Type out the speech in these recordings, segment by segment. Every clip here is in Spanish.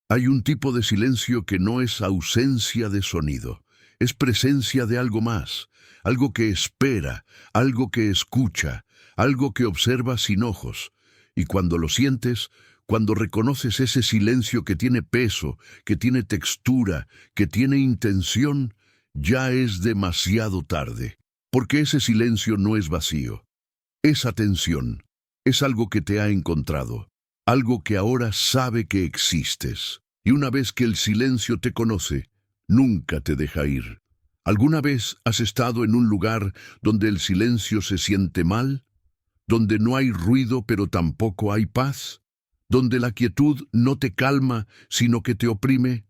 Hay un tipo de silencio que no es ausencia de sonido, es presencia de algo más, algo que espera, algo que escucha, algo que observa sin ojos. Y cuando lo sientes, cuando reconoces ese silencio que tiene peso, que tiene textura, que tiene intención, ya es demasiado tarde, porque ese silencio no es vacío, es atención, es algo que te ha encontrado, algo que ahora sabe que existes. Y una vez que el silencio te conoce, nunca te deja ir. ¿Alguna vez has estado en un lugar donde el silencio se siente mal? ¿Donde no hay ruido pero tampoco hay paz? ¿Donde la quietud no te calma sino que te oprime?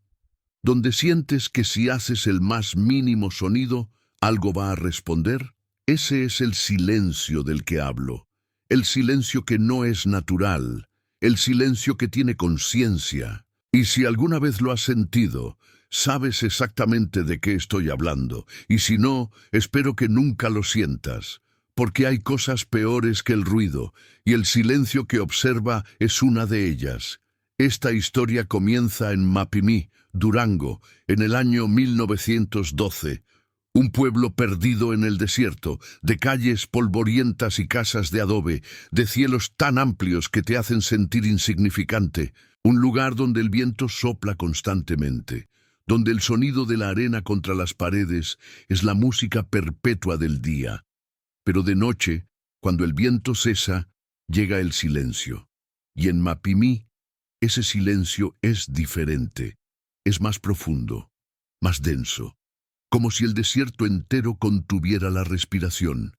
¿Donde sientes que si haces el más mínimo sonido, algo va a responder? Ese es el silencio del que hablo. El silencio que no es natural, el silencio que tiene conciencia. Y si alguna vez lo has sentido, sabes exactamente de qué estoy hablando. Y si no, espero que nunca lo sientas, porque hay cosas peores que el ruido, y el silencio que observa es una de ellas. Esta historia comienza en Mapimí, Durango, en el año 1912. Un pueblo perdido en el desierto, de calles polvorientas y casas de adobe, de cielos tan amplios que te hacen sentir insignificante. Un lugar donde el viento sopla constantemente, donde el sonido de la arena contra las paredes es la música perpetua del día. Pero de noche, cuando el viento cesa, llega el silencio. Y en Mapimí, ese silencio es diferente, es más profundo, más denso, como si el desierto entero contuviera la respiración,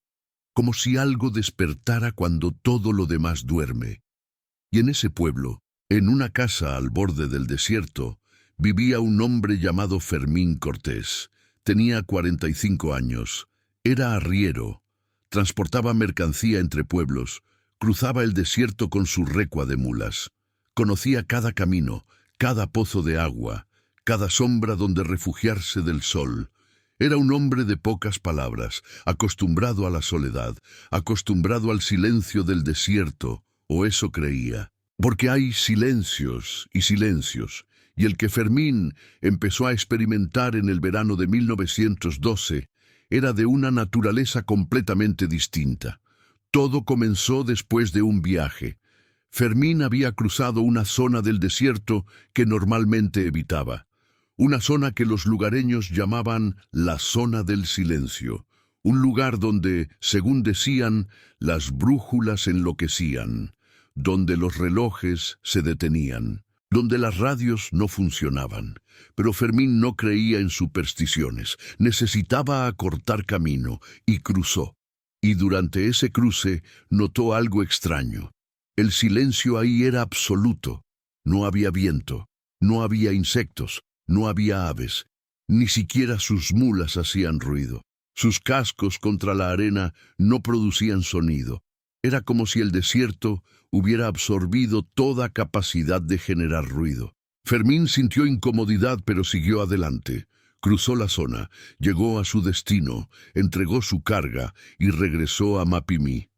como si algo despertara cuando todo lo demás duerme. Y en ese pueblo, en una casa al borde del desierto, vivía un hombre llamado Fermín Cortés. Tenía 45 años, era arriero, transportaba mercancía entre pueblos, cruzaba el desierto con su recua de mulas. Conocía cada camino, cada pozo de agua, cada sombra donde refugiarse del sol. Era un hombre de pocas palabras, acostumbrado a la soledad, acostumbrado al silencio del desierto, o eso creía. Porque hay silencios, y el que Fermín empezó a experimentar en el verano de 1912 era de una naturaleza completamente distinta. Todo comenzó después de un viaje. Fermín había cruzado una zona del desierto que normalmente evitaba, una zona que los lugareños llamaban la zona del silencio, un lugar donde, según decían, las brújulas enloquecían, donde los relojes se detenían, donde las radios no funcionaban. Pero Fermín no creía en supersticiones, necesitaba acortar camino, y cruzó. Y durante ese cruce notó algo extraño. El silencio ahí era absoluto. No había viento, no había insectos, no había aves, ni siquiera sus mulas hacían ruido. Sus cascos contra la arena no producían sonido. Era como si el desierto hubiera absorbido toda capacidad de generar ruido. Fermín sintió incomodidad, pero siguió adelante. Cruzó la zona, llegó a su destino, entregó su carga y regresó a Mapimí.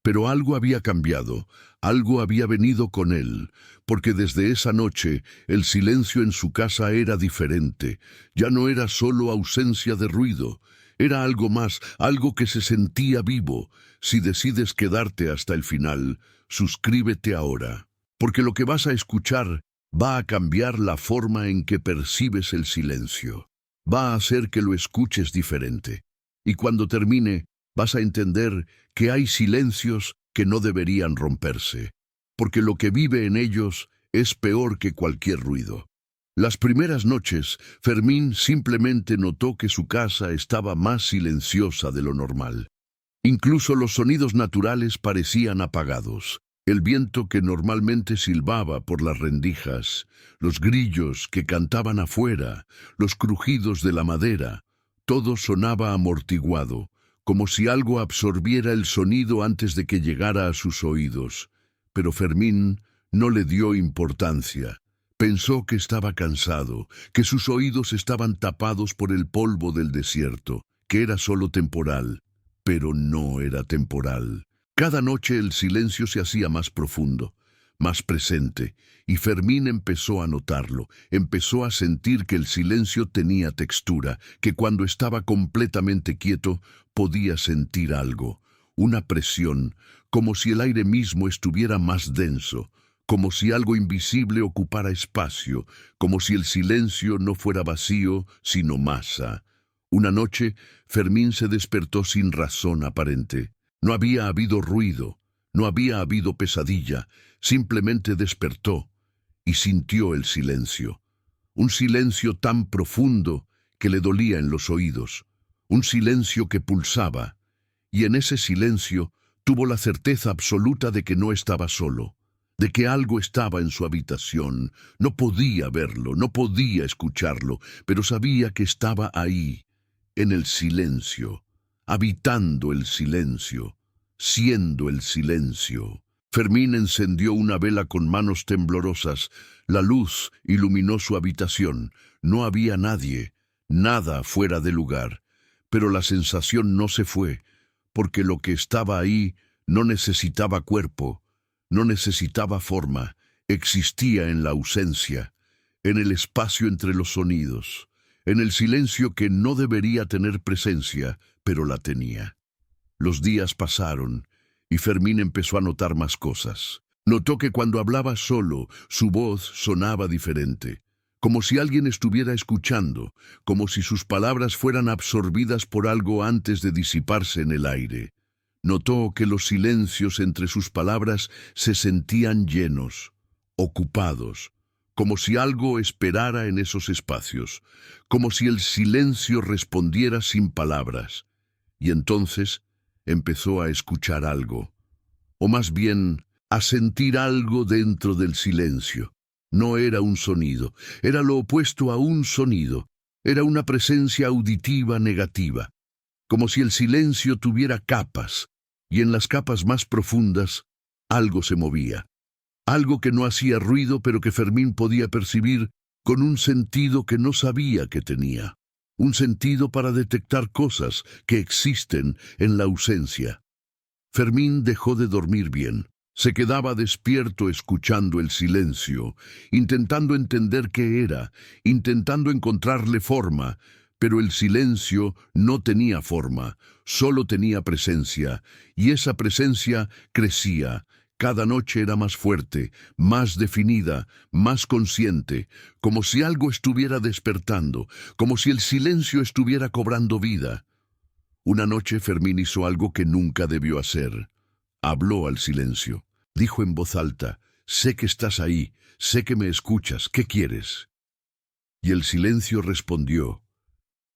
Pero algo había cambiado, algo había venido con él, porque desde esa noche el silencio en su casa era diferente. Ya no era solo ausencia de ruido, era algo más, algo que se sentía vivo. Si decides quedarte hasta el final, suscríbete ahora, porque lo que vas a escuchar va a cambiar la forma en que percibes el silencio. Va a hacer que lo escuches diferente. Y cuando termine, vas a entender que hay silencios que no deberían romperse, porque lo que vive en ellos es peor que cualquier ruido. Las primeras noches, Fermín simplemente notó que su casa estaba más silenciosa de lo normal. Incluso los sonidos naturales parecían apagados. El viento que normalmente silbaba por las rendijas, los grillos que cantaban afuera, los crujidos de la madera, todo sonaba amortiguado, como si algo absorbiera el sonido antes de que llegara a sus oídos. Pero Fermín no le dio importancia. Pensó que estaba cansado, que sus oídos estaban tapados por el polvo del desierto, que era solo temporal. Pero no era temporal. Cada noche el silencio se hacía más profundo, más presente, y Fermín empezó a notarlo, empezó a sentir que el silencio tenía textura, que cuando estaba completamente quieto podía sentir algo, una presión, como si el aire mismo estuviera más denso, como si algo invisible ocupara espacio, como si el silencio no fuera vacío, sino masa. Una noche, Fermín se despertó sin razón aparente. No había habido ruido, no había habido pesadilla, simplemente despertó y sintió el silencio. Un silencio tan profundo que le dolía en los oídos, un silencio que pulsaba, y en ese silencio tuvo la certeza absoluta de que no estaba solo, de que algo estaba en su habitación. No podía verlo, no podía escucharlo, pero sabía que estaba ahí, en el silencio, habitando el silencio, siendo el silencio. Fermín encendió una vela con manos temblorosas. La luz iluminó su habitación. No había nadie, nada fuera de lugar. Pero la sensación no se fue, porque lo que estaba ahí no necesitaba cuerpo, no necesitaba forma, existía en la ausencia, en el espacio entre los sonidos, en el silencio que no debería tener presencia, pero la tenía. Los días pasaron y Fermín empezó a notar más cosas. Notó que cuando hablaba solo, su voz sonaba diferente, como si alguien estuviera escuchando, como si sus palabras fueran absorbidas por algo antes de disiparse en el aire. Notó que los silencios entre sus palabras se sentían llenos, ocupados, como si algo esperara en esos espacios, como si el silencio respondiera sin palabras. Y entonces empezó a escuchar algo, o más bien a sentir algo dentro del silencio. No era un sonido, era lo opuesto a un sonido, era una presencia auditiva negativa, como si el silencio tuviera capas, y en las capas más profundas algo se movía, algo que no hacía ruido pero que Fermín podía percibir con un sentido que no sabía que tenía, un sentido para detectar cosas que existen en la ausencia. Fermín dejó de dormir bien. Se quedaba despierto escuchando el silencio, intentando entender qué era, intentando encontrarle forma, pero el silencio no tenía forma, solo tenía presencia, y esa presencia crecía. Cada noche era más fuerte, más definida, más consciente, como si algo estuviera despertando, como si el silencio estuviera cobrando vida. Una noche Fermín hizo algo que nunca debió hacer. Habló al silencio. Dijo en voz alta: «Sé que estás ahí, sé que me escuchas, ¿qué quieres?». Y el silencio respondió,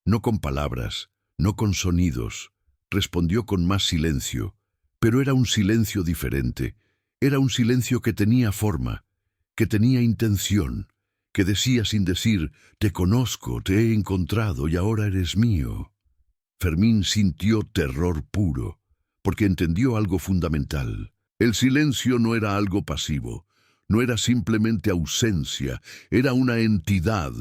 no con palabras, no con sonidos, respondió con más silencio, pero era un silencio diferente. Era un silencio que tenía forma, que tenía intención, que decía sin decir: «Te conozco, te he encontrado y ahora eres mío». Fermín sintió terror puro, porque entendió algo fundamental. El silencio no era algo pasivo, no era simplemente ausencia, era una entidad,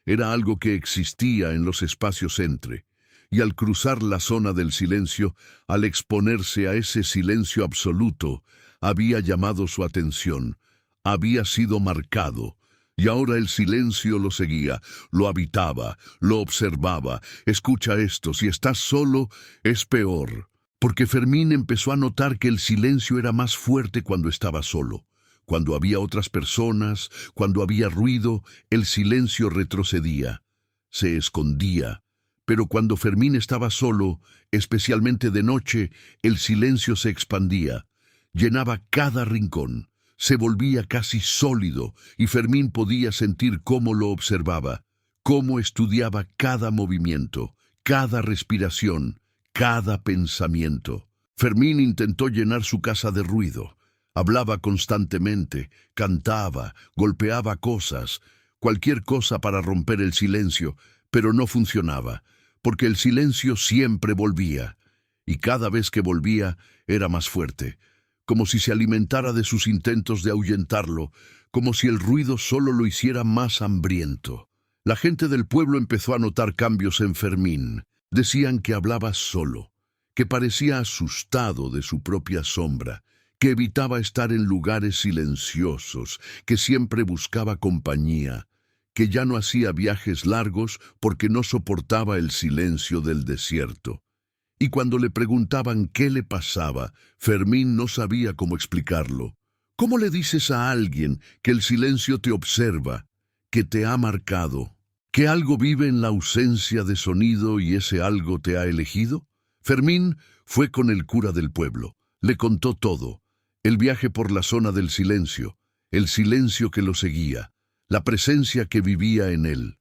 era algo que existía en los espacios entre. Y al cruzar la zona del silencio, al exponerse a ese silencio absoluto, había llamado su atención, había sido marcado, y ahora el silencio lo seguía, lo habitaba, lo observaba. Escucha esto: si estás solo, es peor. Porque Fermín empezó a notar que el silencio era más fuerte cuando estaba solo. Cuando había otras personas, cuando había ruido, el silencio retrocedía, se escondía. Pero cuando Fermín estaba solo, especialmente de noche, el silencio se expandía, llenaba cada rincón, se volvía casi sólido, y Fermín podía sentir cómo lo observaba, cómo estudiaba cada movimiento, cada respiración, cada pensamiento. Fermín intentó llenar su casa de ruido. Hablaba constantemente, cantaba, golpeaba cosas, cualquier cosa para romper el silencio, pero no funcionaba, porque el silencio siempre volvía, y cada vez que volvía era más fuerte, como si se alimentara de sus intentos de ahuyentarlo, como si el ruido solo lo hiciera más hambriento. La gente del pueblo empezó a notar cambios en Fermín. Decían que hablaba solo, que parecía asustado de su propia sombra, que evitaba estar en lugares silenciosos, que siempre buscaba compañía, que ya no hacía viajes largos porque no soportaba el silencio del desierto. Y cuando le preguntaban qué le pasaba, Fermín no sabía cómo explicarlo. ¿Cómo le dices a alguien que el silencio te observa, que te ha marcado, que algo vive en la ausencia de sonido y ese algo te ha elegido? Fermín fue con el cura del pueblo. Le contó todo: el viaje por la zona del silencio, el silencio que lo seguía, la presencia que vivía en él.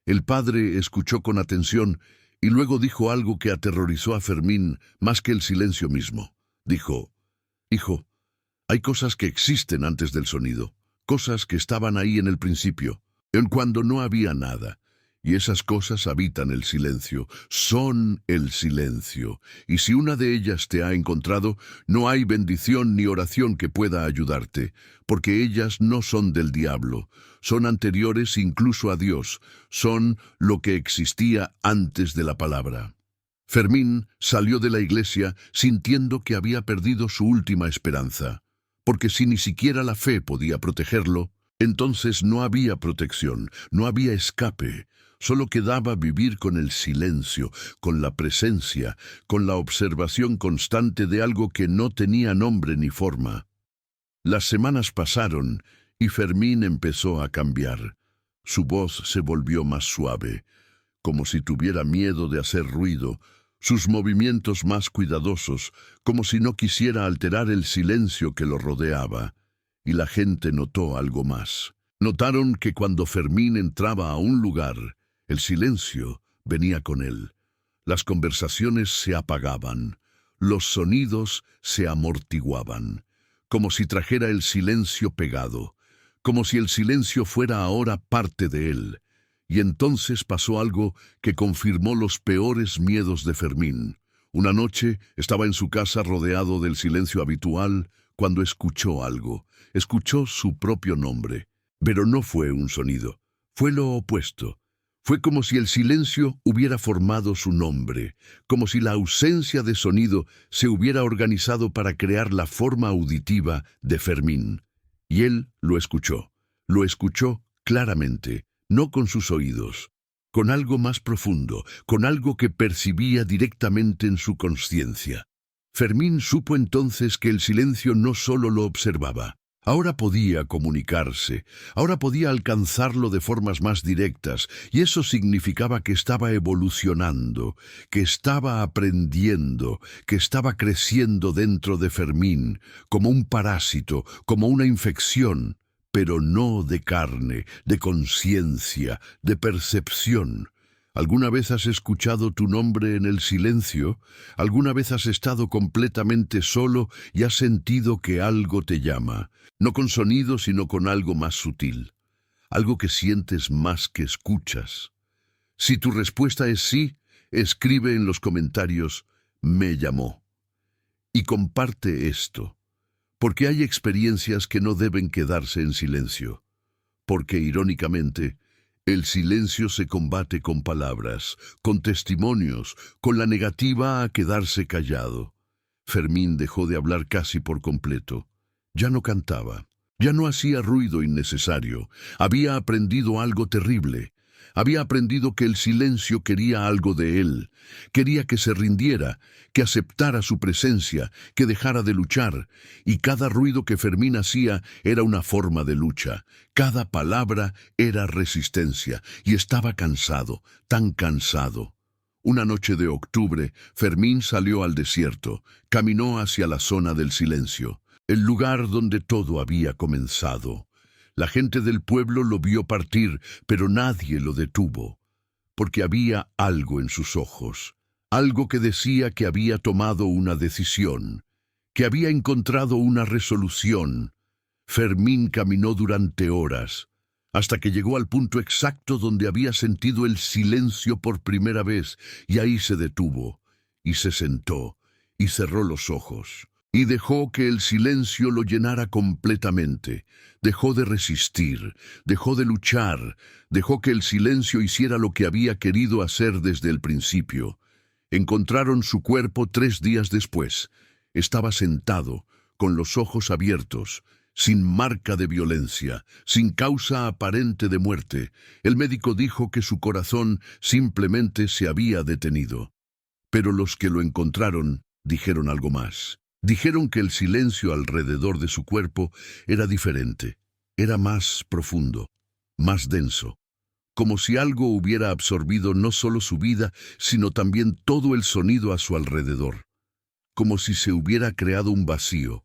El padre escuchó con atención y luego dijo algo que aterrorizó a Fermín más que el silencio mismo. Dijo: «Hijo, hay cosas que existen antes del sonido, cosas que estaban ahí en el principio, en cuando no había nada. Y esas cosas habitan el silencio, son el silencio. Y si una de ellas te ha encontrado, no hay bendición ni oración que pueda ayudarte, porque ellas no son del diablo, son anteriores incluso a Dios, son lo que existía antes de la palabra». Fermín salió de la iglesia sintiendo que había perdido su última esperanza, porque si ni siquiera la fe podía protegerlo, entonces no había protección, no había escape. Solo quedaba vivir con el silencio, con la presencia, con la observación constante de algo que no tenía nombre ni forma. Las semanas pasaron y Fermín empezó a cambiar. Su voz se volvió más suave, como si tuviera miedo de hacer ruido, sus movimientos más cuidadosos, como si no quisiera alterar el silencio que lo rodeaba. Y la gente notó algo más. Notaron que cuando Fermín entraba a un lugar, el silencio venía con él. Las conversaciones se apagaban, los sonidos se amortiguaban, como si trajera el silencio pegado, como si el silencio fuera ahora parte de él. Y entonces pasó algo que confirmó los peores miedos de Fermín. Una noche estaba en su casa rodeado del silencio habitual cuando escuchó algo. Escuchó su propio nombre, pero no fue un sonido, fue lo opuesto. Fue como si el silencio hubiera formado su nombre, como si la ausencia de sonido se hubiera organizado para crear la forma auditiva de Fermín. Y él lo escuchó claramente, no con sus oídos, con algo más profundo, con algo que percibía directamente en su conciencia. Fermín supo entonces que el silencio no solo lo observaba. Ahora podía comunicarse, ahora podía alcanzarlo de formas más directas, y eso significaba que estaba evolucionando, que estaba aprendiendo, que estaba creciendo dentro de Fermín, como un parásito, como una infección, pero no de carne, de conciencia, de percepción. ¿Alguna vez has escuchado tu nombre en el silencio? ¿Alguna vez has estado completamente solo y has sentido que algo te llama? No con sonido, sino con algo más sutil. Algo que sientes más que escuchas. Si tu respuesta es sí, escribe en los comentarios: «Me llamó». Y comparte esto, porque hay experiencias que no deben quedarse en silencio. Porque, irónicamente, el silencio se combate con palabras, con testimonios, con la negativa a quedarse callado. Fermín dejó de hablar casi por completo. Ya no cantaba, ya no hacía ruido innecesario. Había aprendido algo terrible. Había aprendido que el silencio quería algo de él. Quería que se rindiera, que aceptara su presencia, que dejara de luchar. Y cada ruido que Fermín hacía era una forma de lucha. Cada palabra era resistencia. Y estaba cansado, tan cansado. Una noche de octubre, Fermín salió al desierto. Caminó hacia la zona del silencio, el lugar donde todo había comenzado. La gente del pueblo lo vio partir, pero nadie lo detuvo, porque había algo en sus ojos, algo que decía que había tomado una decisión, que había encontrado una resolución. Fermín caminó durante horas, hasta que llegó al punto exacto donde había sentido el silencio por primera vez, y ahí se detuvo, y se sentó, y cerró los ojos. Y dejó que el silencio lo llenara completamente. Dejó de resistir, dejó de luchar, dejó que el silencio hiciera lo que había querido hacer desde el principio. Encontraron su cuerpo 3 días después. Estaba sentado, con los ojos abiertos, sin marca de violencia, sin causa aparente de muerte. El médico dijo que su corazón simplemente se había detenido. Pero los que lo encontraron dijeron algo más. Dijeron que el silencio alrededor de su cuerpo era diferente, era más profundo, más denso, como si algo hubiera absorbido no solo su vida, sino también todo el sonido a su alrededor, como si se hubiera creado un vacío,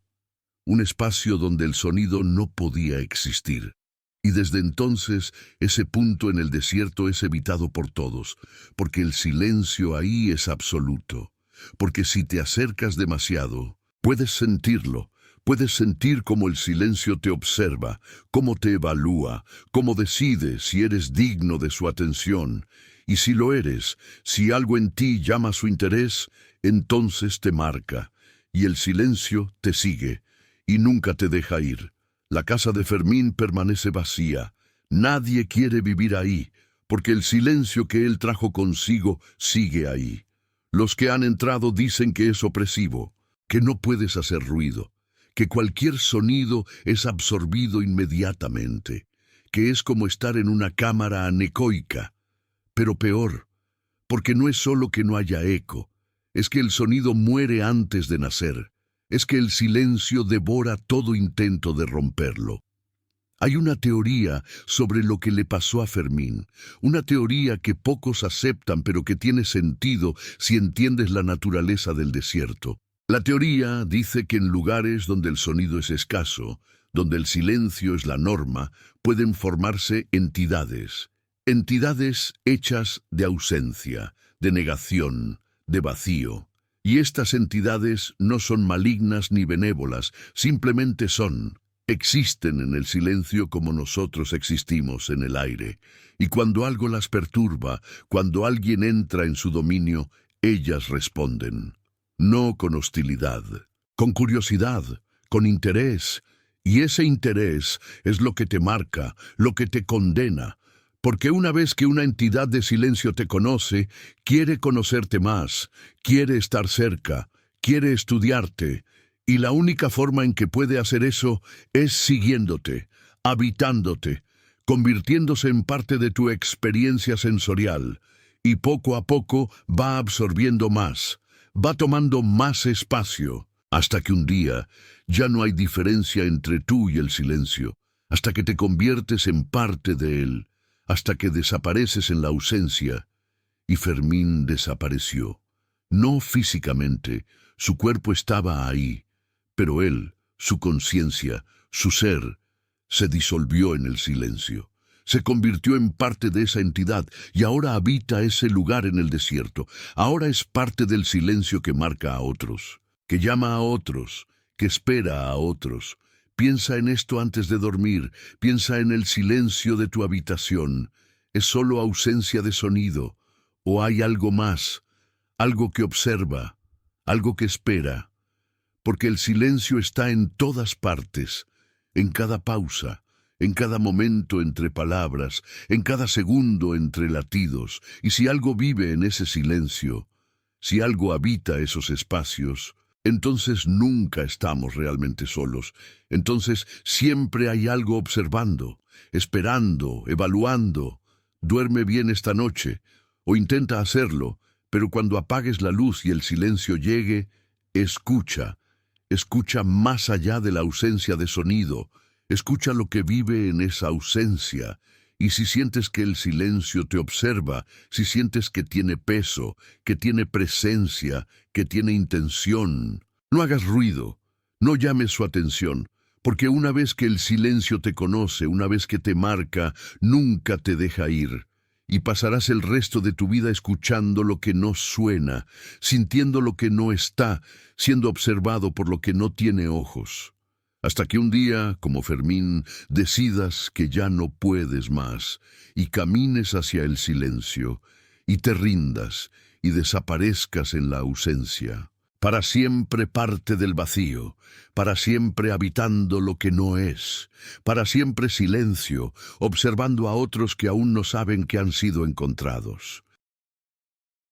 un espacio donde el sonido no podía existir. Y desde entonces, ese punto en el desierto es evitado por todos, porque el silencio ahí es absoluto, porque si te acercas demasiado, puedes sentirlo, puedes sentir cómo el silencio te observa, cómo te evalúa, cómo decide si eres digno de su atención. Y si lo eres, si algo en ti llama su interés, entonces te marca, y el silencio te sigue, y nunca te deja ir. La casa de Fermín permanece vacía. Nadie quiere vivir ahí, porque el silencio que él trajo consigo sigue ahí. Los que han entrado dicen que es opresivo, que no puedes hacer ruido, que cualquier sonido es absorbido inmediatamente, que es como estar en una cámara anecoica. Pero peor, porque no es solo que no haya eco, es que el sonido muere antes de nacer, es que el silencio devora todo intento de romperlo. Hay una teoría sobre lo que le pasó a Fermín, una teoría que pocos aceptan pero que tiene sentido si entiendes la naturaleza del desierto. La teoría dice que en lugares donde el sonido es escaso, donde el silencio es la norma, pueden formarse entidades. Entidades hechas de ausencia, de negación, de vacío. Y estas entidades no son malignas ni benévolas, simplemente son. Existen en el silencio como nosotros existimos en el aire. Y cuando algo las perturba, cuando alguien entra en su dominio, ellas responden. No con hostilidad, con curiosidad, con interés. Y ese interés es lo que te marca, lo que te condena. Porque una vez que una entidad de silencio te conoce, quiere conocerte más, quiere estar cerca, quiere estudiarte, y la única forma en que puede hacer eso es siguiéndote, habitándote, convirtiéndose en parte de tu experiencia sensorial, y poco a poco va absorbiendo más, va tomando más espacio, hasta que un día ya no hay diferencia entre tú y el silencio, hasta que te conviertes en parte de él, hasta que desapareces en la ausencia. Y Fermín desapareció. No físicamente, su cuerpo estaba ahí, pero él, su conciencia, su ser, se disolvió en el silencio. Se convirtió en parte de esa entidad y ahora habita ese lugar en el desierto. Ahora es parte del silencio que marca a otros, que llama a otros, que espera a otros. Piensa en esto antes de dormir, piensa en el silencio de tu habitación. ¿Es solo ausencia de sonido? ¿O hay algo más? Algo que observa, algo que espera. Porque el silencio está en todas partes, en cada pausa, en cada momento entre palabras, en cada segundo entre latidos. Y si algo vive en ese silencio, si algo habita esos espacios, entonces nunca estamos realmente solos. Entonces siempre hay algo observando, esperando, evaluando. Duerme bien esta noche, o intenta hacerlo, pero cuando apagues la luz y el silencio llegue, escucha. Escucha más allá de la ausencia de sonido. Escucha lo que vive en esa ausencia. Y si sientes que el silencio te observa, si sientes que tiene peso, que tiene presencia, que tiene intención, no hagas ruido, no llames su atención, porque una vez que el silencio te conoce, una vez que te marca, nunca te deja ir. Y pasarás el resto de tu vida escuchando lo que no suena, sintiendo lo que no está, siendo observado por lo que no tiene ojos. Hasta que un día, como Fermín, decidas que ya no puedes más y camines hacia el silencio y te rindas y desaparezcas en la ausencia. Para siempre parte del vacío, para siempre habitando lo que no es, para siempre silencio, observando a otros que aún no saben que han sido encontrados.